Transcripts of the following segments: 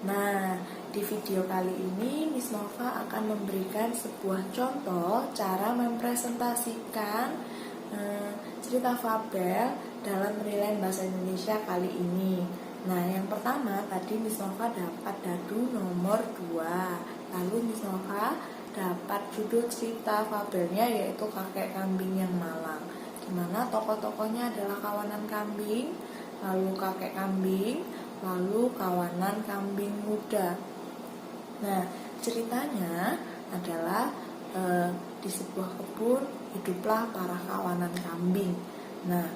Nah, di video kali ini Miss Nova akan memberikan sebuah contoh cara mempresentasikan cerita fabel dalam penilaian bahasa Indonesia kali ini. Nah, yang pertama tadi Miss Nova dapat dadu nomor 2. Lalu Miss Nova dapat judul cerita fabelnya yaitu Kakek Kambing yang Malang, di mana tokoh-tokohnya adalah kawanan kambing, lalu kakek kambing, lalu kawanan kambing muda. Nah, ceritanya adalah di sebuah kebun hiduplah para kawanan kambing. Nah,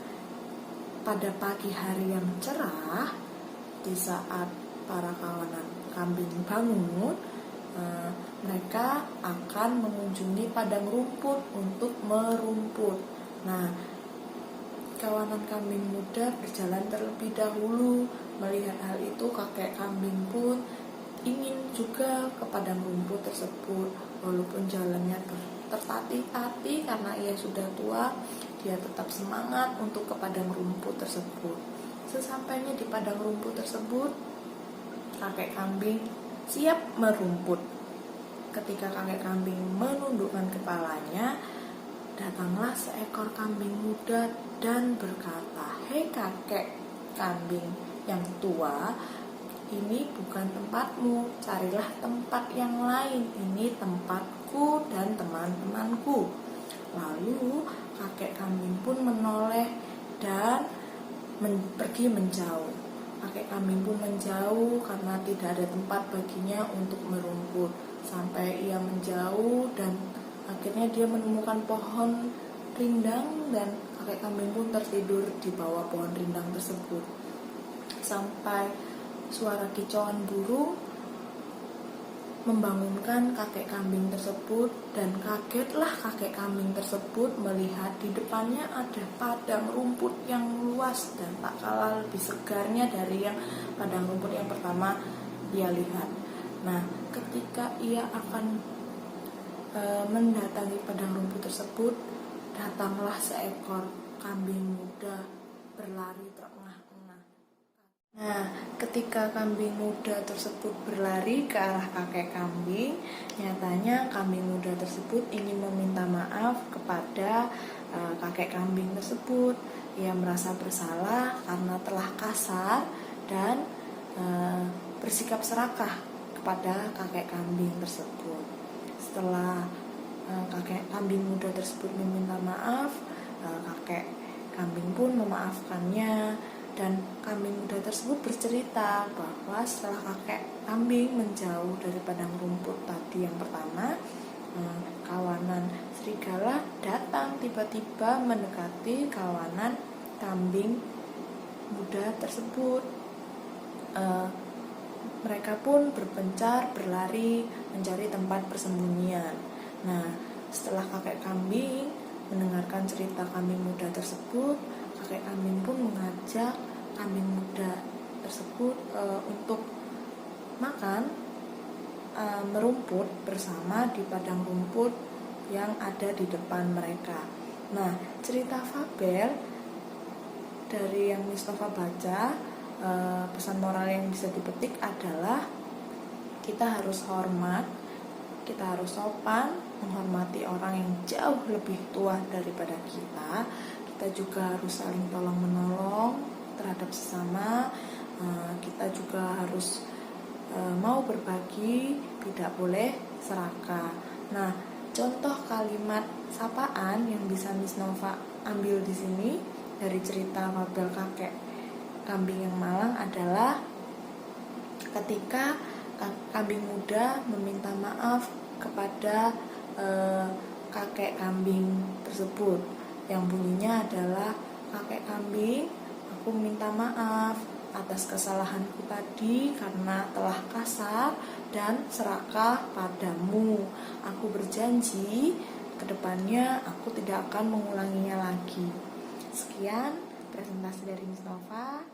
pada pagi hari yang cerah, di saat para kawanan kambing bangun, mereka akan mengunjungi padang rumput untuk merumput. Nah, kawanan kambing muda berjalan terlebih dahulu. Melihat hal itu, kakek kambing pun ingin juga ke padang rumput tersebut. Walaupun jalannya tertatih-tatih karena ia sudah tua, dia tetap semangat untuk ke padang rumput tersebut. Sesampainya di padang rumput tersebut, kakek kambing siap merumput. Ketika kakek kambing menundukkan kepalanya, datanglah seekor kambing muda dan berkata, "Hei kakek kambing yang tua, ini bukan tempatmu, carilah tempat yang lain, ini tempatku dan teman-temanku." Lalu kakek kambing pun menoleh dan pergi menjauh. Kakek kambing pun menjauh karena tidak ada tempat baginya untuk merumput. Sampai ia menjauh dan akhirnya dia menemukan pohon rindang dan kakek kambing pun tertidur di bawah pohon rindang tersebut. Sampai suara kicauan burung membangunkan kakek kambing tersebut, dan kagetlah kakek kambing tersebut melihat di depannya ada padang rumput yang luas dan tak kalah lebih segarnya dari yang padang rumput yang pertama ia lihat. Nah, ketika ia akan mendatangi padang rumput tersebut, datanglah seekor kambing muda berlari terengah-engah. Nah, ketika kambing muda tersebut berlari ke arah kakek kambing, nyatanya kambing muda tersebut ingin meminta maaf kepada kakek kambing tersebut. Ia merasa bersalah karena telah kasar dan bersikap serakah kepada kakek kambing tersebut. Setelah kakek kambing muda tersebut meminta maaf, kakek kambing pun memaafkannya, dan kambing muda tersebut bercerita bahwa setelah kakek kambing menjauh dari padang rumput tadi yang pertama, kawanan serigala datang tiba-tiba mendekati kawanan kambing muda tersebut. Mereka pun berpencar, berlari, mencari tempat persembunyian. Nah, setelah kakek kambing mendengarkan cerita kambing muda tersebut, kakek kambing pun mengajak kambing muda tersebut untuk makan, merumput bersama di padang rumput yang ada di depan mereka. Nah, cerita fabel dari yang Miss Nova baca, pesan moral yang bisa dipetik adalah kita harus hormat, kita harus sopan, menghormati orang yang jauh lebih tua daripada kita. Kita juga harus saling tolong menolong terhadap sesama. Kita juga harus mau berbagi, tidak boleh serakah. Nah, contoh kalimat sapaan yang bisa Miss Nova ambil di sini dari cerita fabel kakek kambing yang malang adalah ketika kambing muda meminta maaf kepada kakek kambing tersebut, yang bunyinya adalah, "Kakek kambing, aku minta maaf atas kesalahanku tadi karena telah kasar dan serakah padamu. Aku berjanji kedepannya aku tidak akan mengulanginya lagi." Sekian presentasi dari Miss Nova.